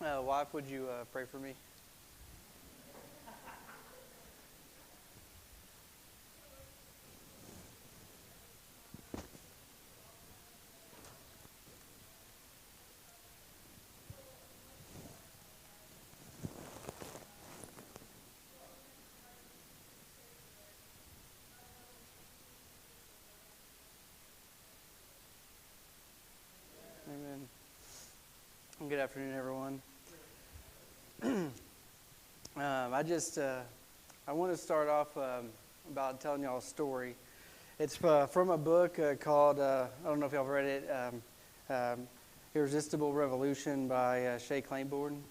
Wife, would you pray for me? Amen. Good afternoon, everyone. I want to start off about telling y'all a story. It's from a book called, I don't know if y'all have read it, Irresistible Revolution by Shea Claiborne.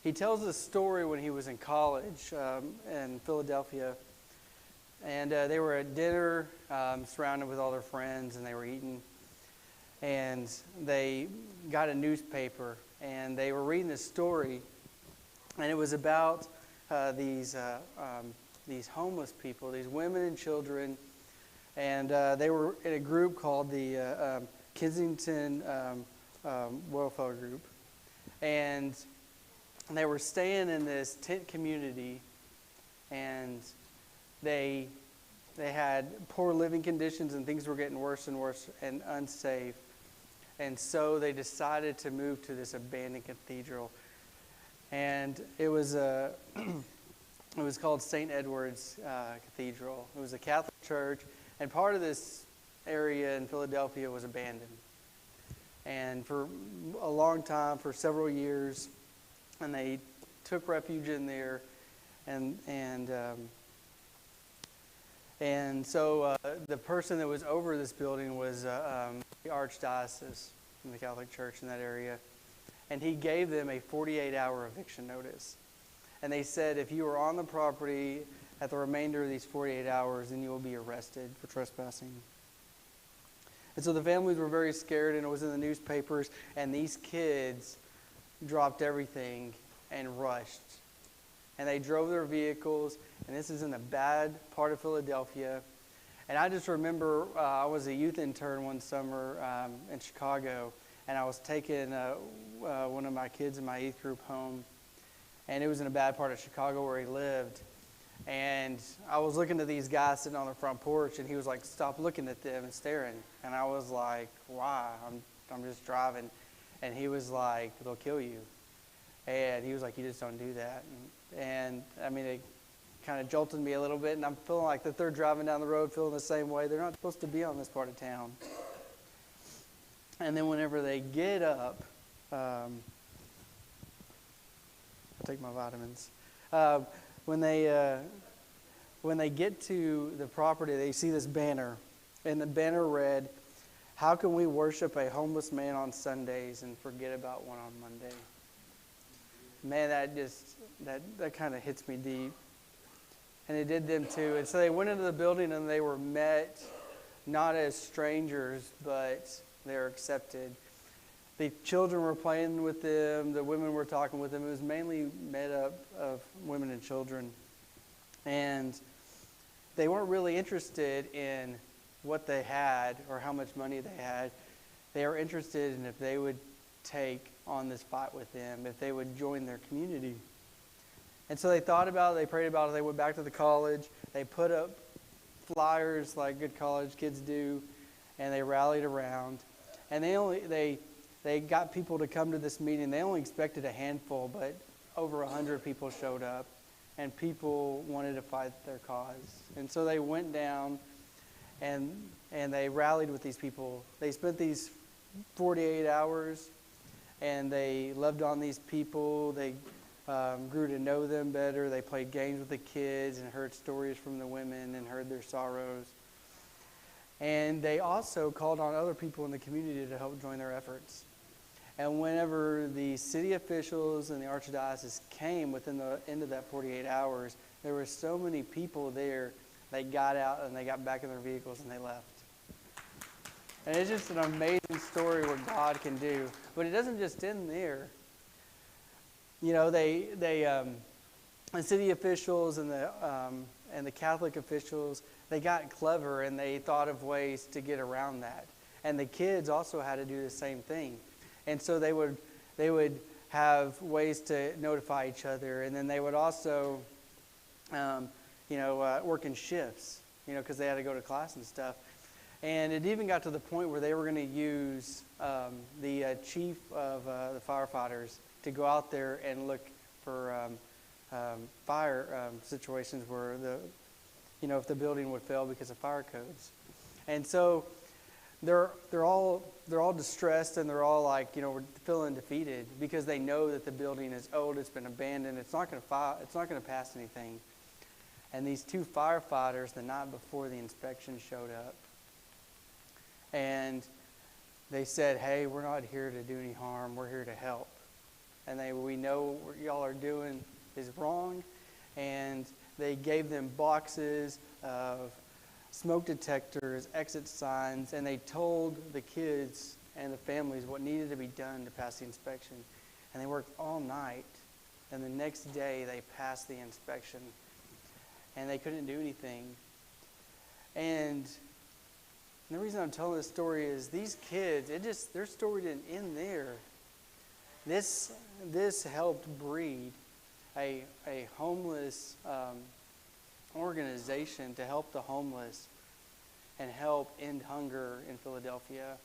He tells a story when he was in college in Philadelphia. And they were at dinner, surrounded with all their friends, and they were eating. And they got a newspaper, and they were reading this story, and it was about these homeless people, these women and children, and they were in a group called the Kensington Welfare Group, and they were staying in this tent community, and they had poor living conditions, and things were getting worse and worse and unsafe. And so they decided to move to this abandoned cathedral. And it was called St. Edward's Cathedral. It was a Catholic church, and part of this area in Philadelphia was abandoned. And for a long time, for several years, and they took refuge in there, and so the person that was over this building was the archdiocese in the Catholic Church in that area. And he gave them a 48-hour eviction notice. And they said, if you are on the property at the remainder of these 48 hours, then you will be arrested for trespassing. And so the families were very scared, and it was in the newspapers. And these kids dropped everything and rushed. And they drove their vehicles, and this is in a bad part of Philadelphia. And I just remember I was a youth intern one summer in Chicago, and I was taking one of my kids in my youth group home, and it was in a bad part of Chicago where he lived. And I was looking at these guys sitting on the front porch, and he was like, "Stop looking at them and staring." And I was like, "Why? I'm just driving." And he was like, "They'll kill you." And he was like, "You just don't do that." And I mean, it kind of jolted me a little bit, and I'm feeling like that they're driving down the road feeling the same way. They're not supposed to be on this part of town. And then whenever they get up, I'll take my vitamins. When they get to the property, they see this banner, and the banner read, "How can we worship a homeless man on Sundays and forget about one on Monday?" Man, that kind of hits me deep. And it did them too. And so they went into the building, and they were met not as strangers, but they were accepted. The children were playing with them. The women were talking with them. It was mainly made up of women and children. And they weren't really interested in what they had or how much money they had. They were interested in if they would take on this fight with them, if they would join their community. And so they thought about it, they prayed about it, they went back to the college, they put up flyers like good college kids do, and they rallied around. And they got people to come to this meeting. They only expected a handful, but over 100 people showed up, and people wanted to fight their cause. And so they went down, and they rallied with these people. They spent these 48 hours, and they loved on these people. They grew to know them better. They played games with the kids and heard stories from the women and heard their sorrows. And they also called on other people in the community to help join their efforts. And whenever the city officials and the archdiocese came within the end of that 48 hours, there were so many people there, they got out and they got back in their vehicles and they left. And it's just an amazing story what God can do. But it doesn't just end there. You know, the city officials and the Catholic officials, they got clever and they thought of ways to get around that. And the kids also had to do the same thing. And so they would have ways to notify each other. And then they would also, work in shifts, because they had to go to class and stuff. And it even got to the point where they were going to use the chief of the firefighters to go out there and look for fire situations where if the building would fail because of fire codes. And so they're all distressed, and they're all like, we're feeling defeated because they know that the building is old, it's been abandoned, it's not going to pass anything. And these two firefighters the night before the inspection showed up, and they said, "Hey, we're not here to do any harm. We're here to help. And we know what y'all are doing is wrong." And they gave them boxes of smoke detectors, exit signs, and they told the kids and the families what needed to be done to pass the inspection. And they worked all night, and the next day they passed the inspection, and they couldn't do anything. And the reason I'm telling this story is these kids, their story didn't end there. This helped breed a homeless organization to help the homeless and help end hunger in Philadelphia.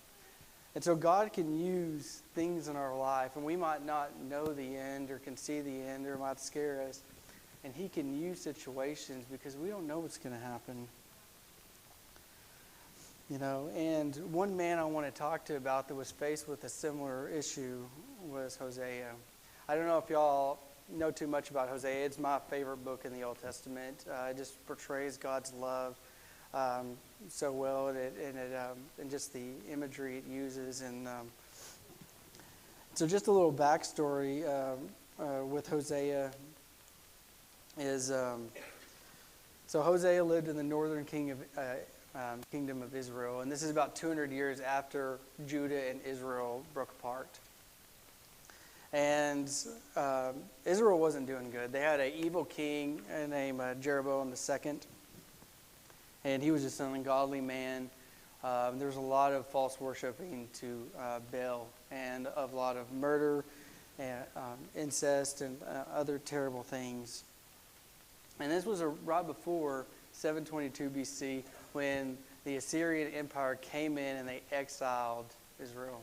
And so God can use things in our life, and we might not know the end or can see the end, or it might scare us. And He can use situations because we don't know what's going to happen. And one man I want to talk to about that was faced with a similar issue was Hosea. I don't know if y'all know too much about Hosea. It's my favorite book in the Old Testament. It just portrays God's love so well, and just the imagery it uses. And so just a little backstory with Hosea is, so Hosea lived in the northern kingdom of Israel, and this is about 200 years after Judah and Israel broke apart. And Israel wasn't doing good. They had an evil king named Jeroboam II, and he was just an ungodly man. There was a lot of false worshiping to Baal, and a lot of murder and incest and other terrible things. And this was right before 722 BC, when the Assyrian Empire came in and they exiled Israel.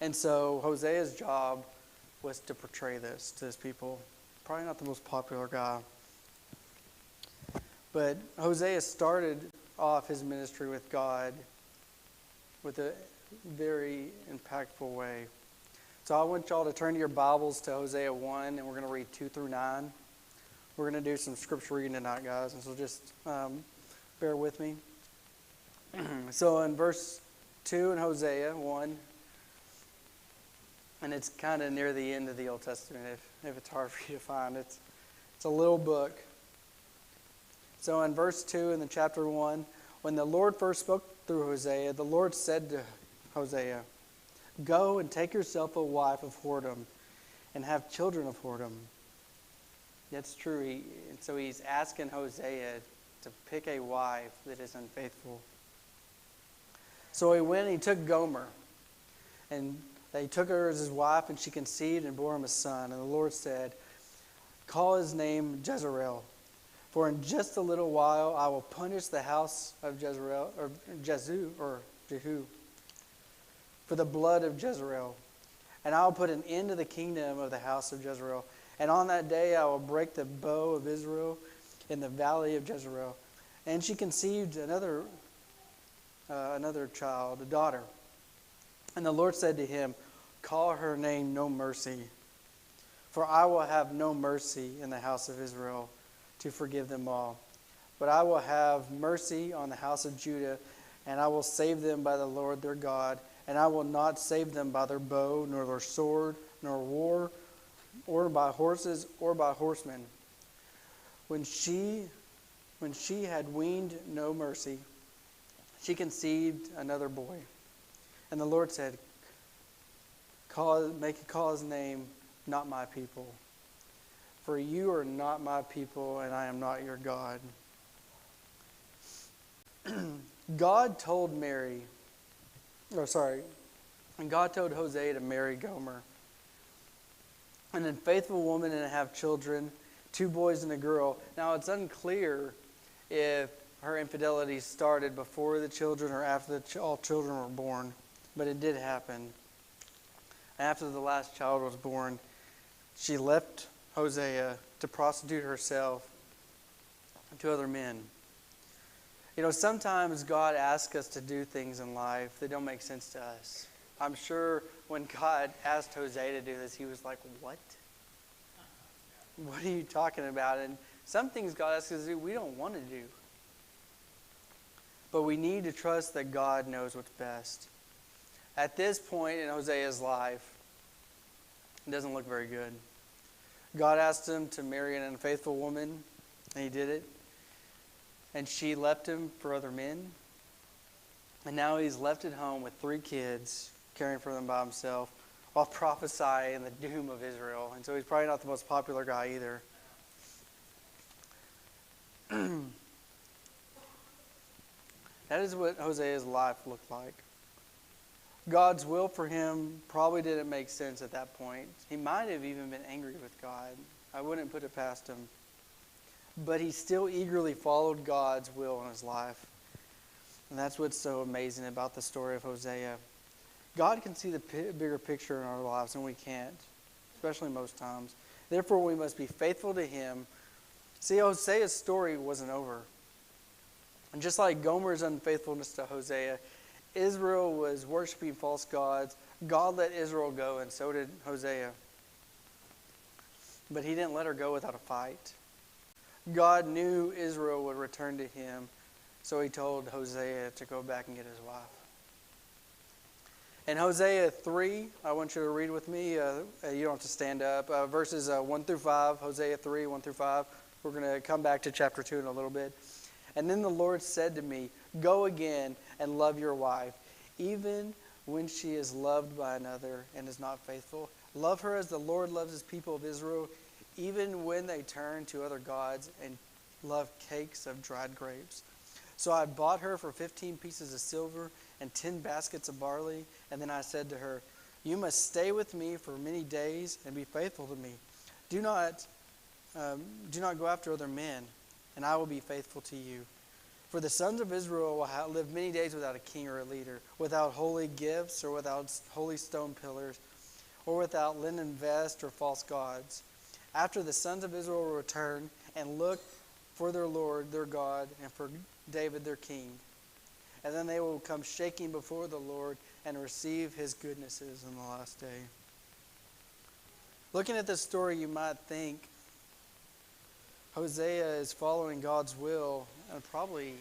And so Hosea's job was to portray this to his people. Probably not the most popular guy. But Hosea started off his ministry with God with a very impactful way. So I want y'all to turn your Bibles to Hosea 1, and we're going to read 2 through 9. We're going to do some scripture reading tonight, guys, and so just bear with me. So in verse 2 in Hosea 1, and it's kind of near the end of the Old Testament, if it's hard for you to find. It's a little book. So in verse 2 in the chapter 1, when the Lord first spoke through Hosea, the Lord said to Hosea, "Go and take yourself a wife of whoredom and have children of whoredom." That's true. So he's asking Hosea to pick a wife that is unfaithful. So he went and he took Gomer, and they took her as his wife, and she conceived and bore him a son. And the Lord said, "Call his name Jezreel, for in just a little while I will punish the house of Jezreel, or Jehu, for the blood of Jezreel. And I will put an end to the kingdom of the house of Jezreel. And on that day I will break the bow of Israel in the valley of Jezreel." And she conceived another child, a daughter. And the Lord said to him, "Call her name No Mercy, for I will have no mercy in the house of Israel to forgive them all. But I will have mercy on the house of Judah, and I will save them by the Lord their God. And I will not save them by their bow, nor their sword, nor war, or by horses, or by horsemen." When she had weaned No Mercy, she conceived another boy. And the Lord said, call his name Not My People. For you are not my people, and I am not your God. God told God told Hosea to marry Gomer. an unfaithful woman and have children, 2 boys and a girl. Now, it's unclear if her infidelity started before the children or after all children were born, but it did happen. After the last child was born, she left Hosea to prostitute herself to other men. You know, sometimes God asks us to do things in life that don't make sense to us. I'm sure when God asked Hosea to do this, he was like, what? What are you talking about? And some things God asks us to do, we don't want to do. But we need to trust that God knows what's best. At this point in Hosea's life, it doesn't look very good. God asked him to marry an unfaithful woman, and he did it. And she left him for other men. And now he's left at home with 3 kids, caring for them by himself, while prophesying the doom of Israel. And so he's probably not the most popular guy either. That is what Hosea's life looked like. God's will for him probably didn't make sense at that point. He might have even been angry with God. I wouldn't put it past him. But he still eagerly followed God's will in his life. And that's what's so amazing about the story of Hosea. God can see the bigger picture in our lives, and we can't, especially most times. Therefore, we must be faithful to him. See, Hosea's story wasn't over. And just like Gomer's unfaithfulness to Hosea, Israel was worshiping false gods. God let Israel go, and so did Hosea. But he didn't let her go without a fight. God knew Israel would return to him, so he told Hosea to go back and get his wife. In Hosea 3, I want you to read with me. You don't have to stand up. Verses 1 through 5, Hosea 3, 1 through 5. We're going to come back to chapter 2 in a little bit. And then the Lord said to me, go again and love your wife, even when she is loved by another and is not faithful. Love her as the Lord loves his people of Israel, even when they turn to other gods and love cakes of dried grapes. So I bought her for 15 pieces of silver and 10 baskets of barley. And then I said to her, you must stay with me for many days and be faithful to me. Do not go after other men, and I will be faithful to you. For the sons of Israel will live many days without a king or a leader, without holy gifts or without holy stone pillars, or without linen vests or false gods. After the sons of Israel will return and look for their Lord, their God, and for David, their king. And then they will come shaking before the Lord and receive his goodnesses in the last day. Looking at this story, you might think Hosea is following God's will and probably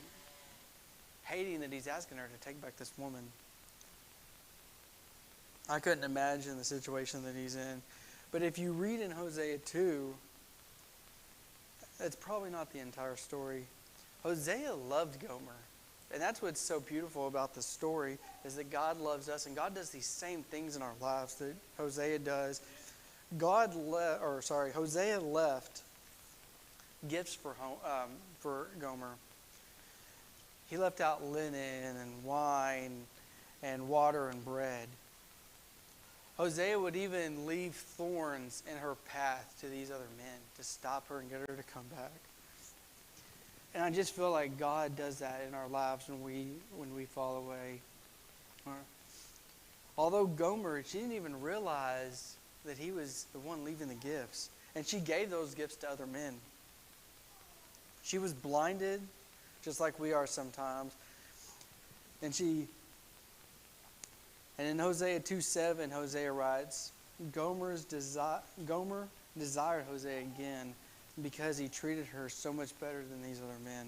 hating that he's asking her to take back this woman. I couldn't imagine the situation that he's in. But if you read in Hosea 2, it's probably not the entire story. Hosea loved Gomer. And that's what's so beautiful about this story, is that God loves us, and God does these same things in our lives that Hosea does. Hosea left gifts for Gomer. He left out linen and wine and water and bread. Hosea would even leave thorns in her path to these other men to stop her and get her to come back. And I just feel like God does that in our lives when we fall away. Although Gomer, she didn't even realize that he was the one leaving the gifts. And she gave those gifts to other men. She was blinded, just like we are sometimes. And in Hosea 2:7, Hosea writes, Gomer desired Hosea again because he treated her so much better than these other men.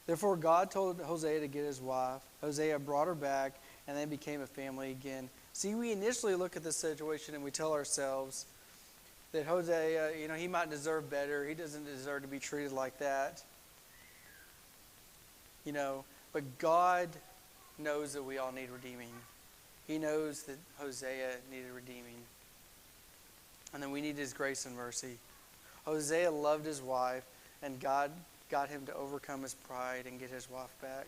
Therefore, God told Hosea to get his wife. Hosea brought her back, and they became a family again. See, we initially look at this situation and we tell ourselves that Hosea, he might deserve better. He doesn't deserve to be treated like that. But God knows that we all need redeeming. He knows that Hosea needed redeeming. And then we need his grace and mercy. Hosea loved his wife, and God got him to overcome his pride and get his wife back.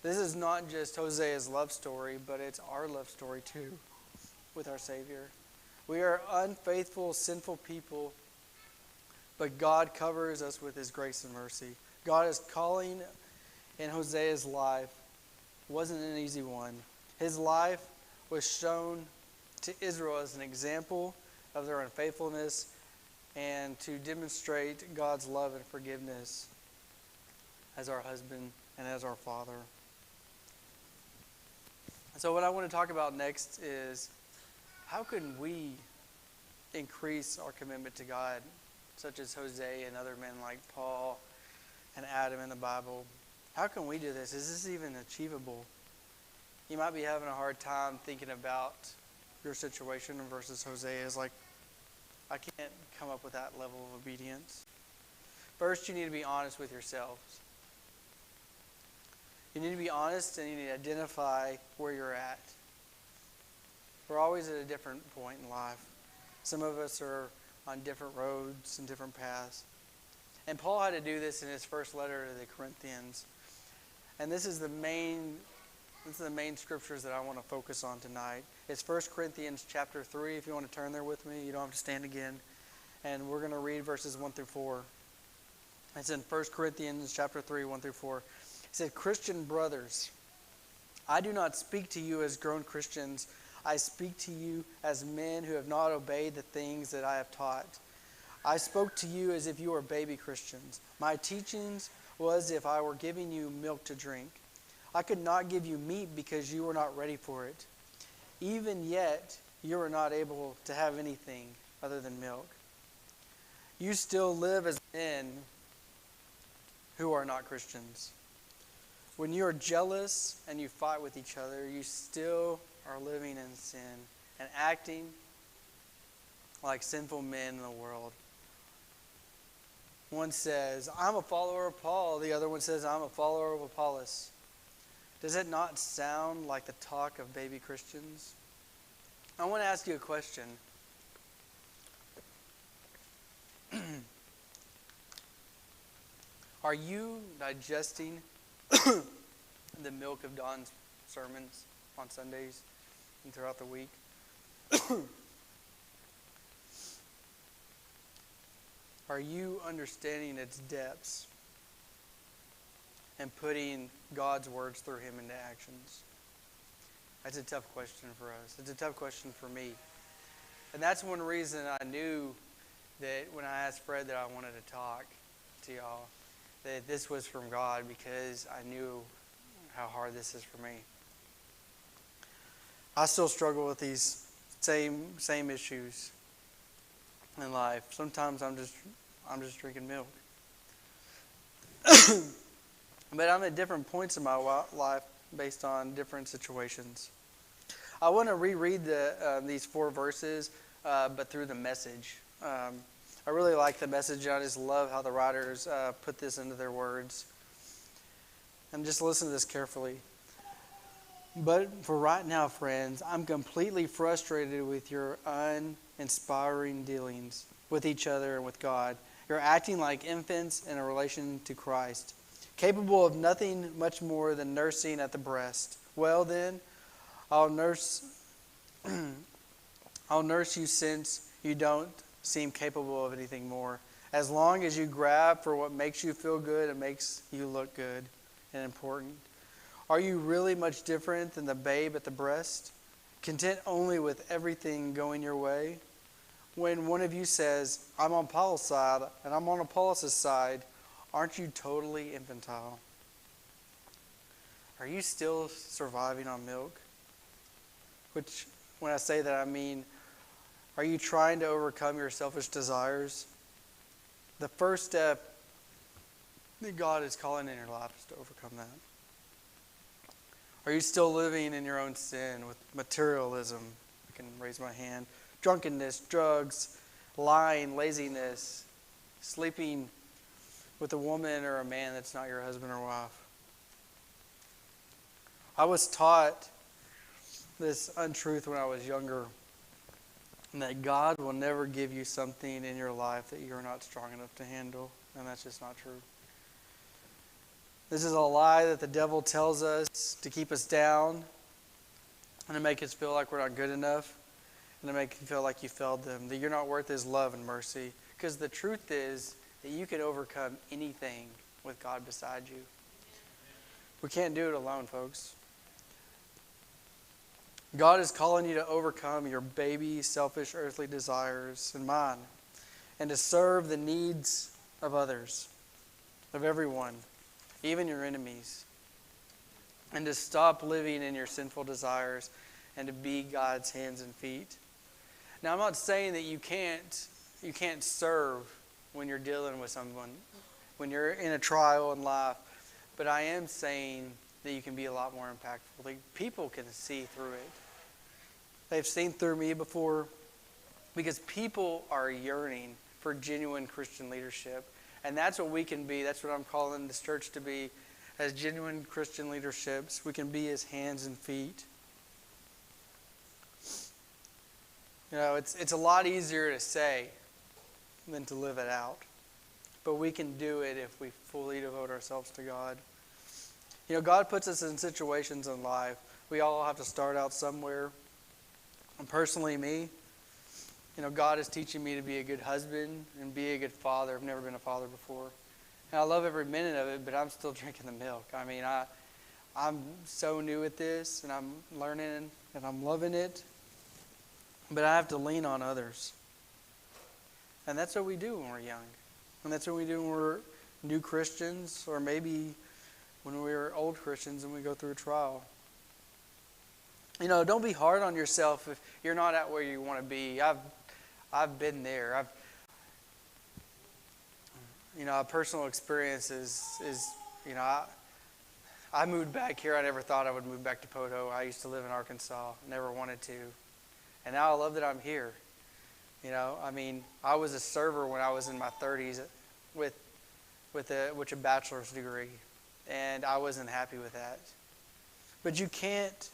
This is not just Hosea's love story, but it's our love story too with our Savior. We are unfaithful, sinful people, but God covers us with his grace and mercy. God is calling in Hosea's life. It wasn't an easy one. His life was shown to Israel as an example of their unfaithfulness and to demonstrate God's love and forgiveness as our husband and as our father. So what I want to talk about next is how can we increase our commitment to God, such as Hosea and other men like Paul and Adam in the Bible. How can we do this? Is this even achievable? You might be having a hard time thinking about your situation versus Hosea's. Like, I can't come up with that level of obedience. First, you need to be honest with yourselves. You need to be honest and you need to identify where you're at. We're always at a different point in life. Some of us are on different roads and different paths. And Paul had to do this in his first letter to the Corinthians. And this is the main scriptures that I want to focus on tonight. It's 1 Corinthians chapter 3. If you want to turn there with me, you don't have to stand again. And we're going to read verses 1 through 4. It's in 1 Corinthians chapter 3, 1 through 4. It said, Christian brothers, I do not speak to you as grown Christians. I speak to you as men who have not obeyed the things that I have taught. I spoke to you as if you were baby Christians. My teachings was if I were giving you milk to drink. I could not give you meat because you were not ready for it. Even yet, you are not able to have anything other than milk. You still live as men who are not Christians. When you are jealous and you fight with each other, you still are living in sin and acting like sinful men in the world. One says, I'm a follower of Paul. The other one says, I'm a follower of Apollos. Does it not sound like the talk of baby Christians? I want to ask you a question. Are you digesting the milk of Don's sermons on Sundays and throughout the week? Are you understanding its depths and putting God's words through him into actions? That's a tough question for us. It's a tough question for me. And that's one reason I knew that when I asked Fred that I wanted to talk to y'all, that this was from God, because I knew how hard this is for me. I still struggle with these same issues in life. Sometimes I'm just drinking milk. But I'm at different points in my life based on different situations. I want to reread these 4 verses, but through the Message. I really like the Message. I just love how the writers put this into their words. And just listen to this carefully. But for right now, friends, I'm completely frustrated with your uninspiring dealings with each other and with God. You're acting like infants in a relation to Christ, capable of nothing much more than nursing at the breast. Well then, I'll nurse you since you don't seem capable of anything more. As long as you grab for what makes you feel good and makes you look good and important. Are you really much different than the babe at the breast, content only with everything going your way? When one of you says, I'm on Paul's side and I'm on Apollos' side, aren't you totally infantile? Are you still surviving on milk? Which, when I say that, I mean, are you trying to overcome your selfish desires? The first step that God is calling in your life is to overcome that. Are you still living in your own sin with materialism? I can raise my hand. Drunkenness, drugs, lying, laziness, sleeping with a woman or a man that's not your husband or wife. I was taught this untruth when I was younger, and that God will never give you something in your life that you're not strong enough to handle, and that's just not true. This is a lie that the devil tells us to keep us down and to make us feel like we're not good enough. and to make you feel like you failed them, that you're not worth His love and mercy. Because the truth is that you can overcome anything with God beside you. We can't do it alone, folks. God is calling you to overcome your baby, selfish, earthly desires and mine, and to serve the needs of others, of everyone, even your enemies, and to stop living in your sinful desires and to be God's hands and feet. Now, I'm not saying that you can't serve when you're dealing with someone, when you're in a trial in life, but I am saying that you can be a lot more impactful. Like, people can see through it. They've seen through me before, because people are yearning for genuine Christian leadership. And that's what we can be. That's what I'm calling this church to be, as genuine Christian leaderships. We can be His hands and feet. You know, it's a lot easier to say than to live it out. But we can do it if we fully devote ourselves to God. You know, God puts us in situations in life. We all have to start out somewhere. And personally, me, you know, God is teaching me to be a good husband and be a good father. I've never been a father before. And I love every minute of it, but I'm still drinking the milk. I mean, I'm so new at this, and I'm learning, and I'm loving it. But I have to lean on others. And that's what we do when we're young. And that's what we do when we're new Christians, or maybe when we're old Christians and we go through a trial. You know, don't be hard on yourself if you're not at where you want to be. I've been there. A personal experience is you know, I moved back here. I never thought I would move back to Poto. I used to live in Arkansas. Never wanted to. And now I love that I'm here. You know, I mean, I was a server when I was in my 30s with a bachelor's degree. And I wasn't happy with that. But you can't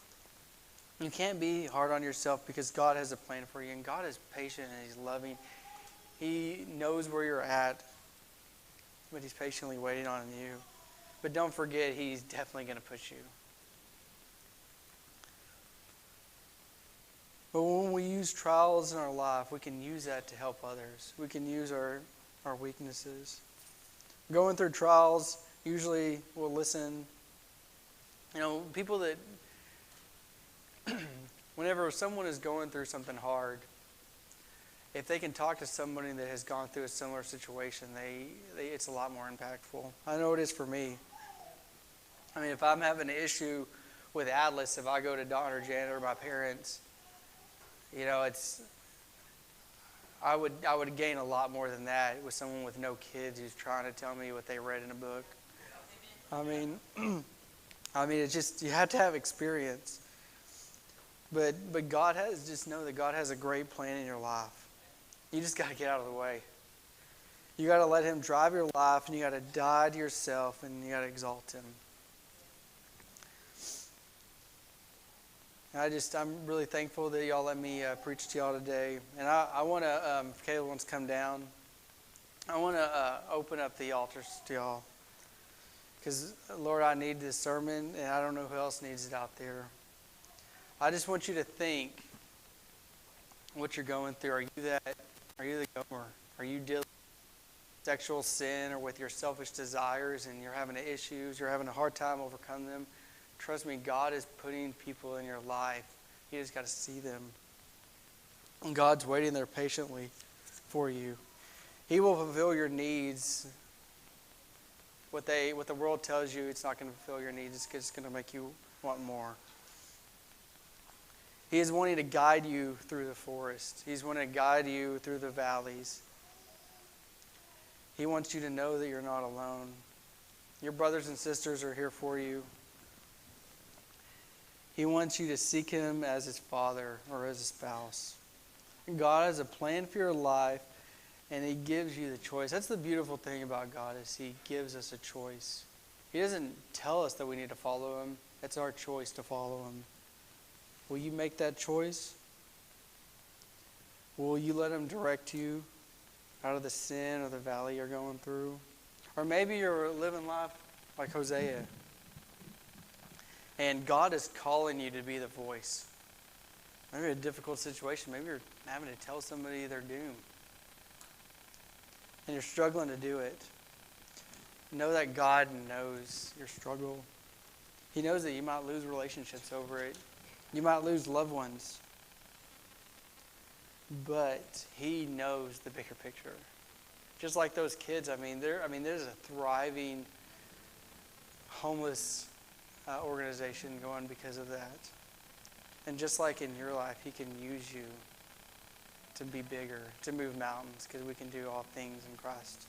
be hard on yourself, because God has a plan for you. And God is patient and He's loving. He knows where you're at, but He's patiently waiting on you. But don't forget, He's definitely going to push you. But when we use trials in our life, we can use that to help others. We can use our weaknesses. Going through trials, usually we'll listen. You know, people that, whenever someone is going through something hard, if they can talk to somebody that has gone through a similar situation, it's a lot more impactful. I know it is for me. I mean, if I'm having an issue with Atlas, if I go to Don or Janet or my parents, you know, I would gain a lot more than that with someone with no kids who's trying to tell me what they read in a book. I mean, it's just, you have to have experience. But just know that God has a great plan in your life. You just got to get out of the way. You got to let Him drive your life, and you got to die to yourself, and you got to exalt Him. I'm really thankful that y'all let me preach to y'all today. And I want to, if Caleb wants to come down, I want to open up the altars to y'all. Because, Lord, I need this sermon, and I don't know who else needs it out there. I just want you to think what you're going through. Are you the gomer? Are you dealing with sexual sin or with your selfish desires, and you're having issues, you're having a hard time overcoming them? Trust me, God is putting people in your life. You just got to see them. And God's waiting there patiently for you. He will fulfill your needs. What the world tells you, it's not going to fulfill your needs. It's just going to make you want more. He is wanting to guide you through the forest. He's wanting to guide you through the valleys. He wants you to know that you're not alone. Your brothers and sisters are here for you. He wants you to seek Him as His father or as a spouse. God has a plan for your life, and He gives you the choice. That's the beautiful thing about God, is He gives us a choice. He doesn't tell us that we need to follow Him. It's our choice to follow Him. Will you make that choice? Will you let Him direct you out of the sin or the valley you're going through? Or maybe you're living life like Hosea, and God is calling you to be the voice. Maybe a difficult situation. Maybe you're having to tell somebody their doom. And you're struggling to do it. Know that God knows your struggle. He knows that you might lose relationships over it. You might lose loved ones. But He knows the bigger picture. Just like those kids, there's a thriving homeless organization going because of that. And just like in your life, He can use you to be bigger, to move mountains, because we can do all things in Christ.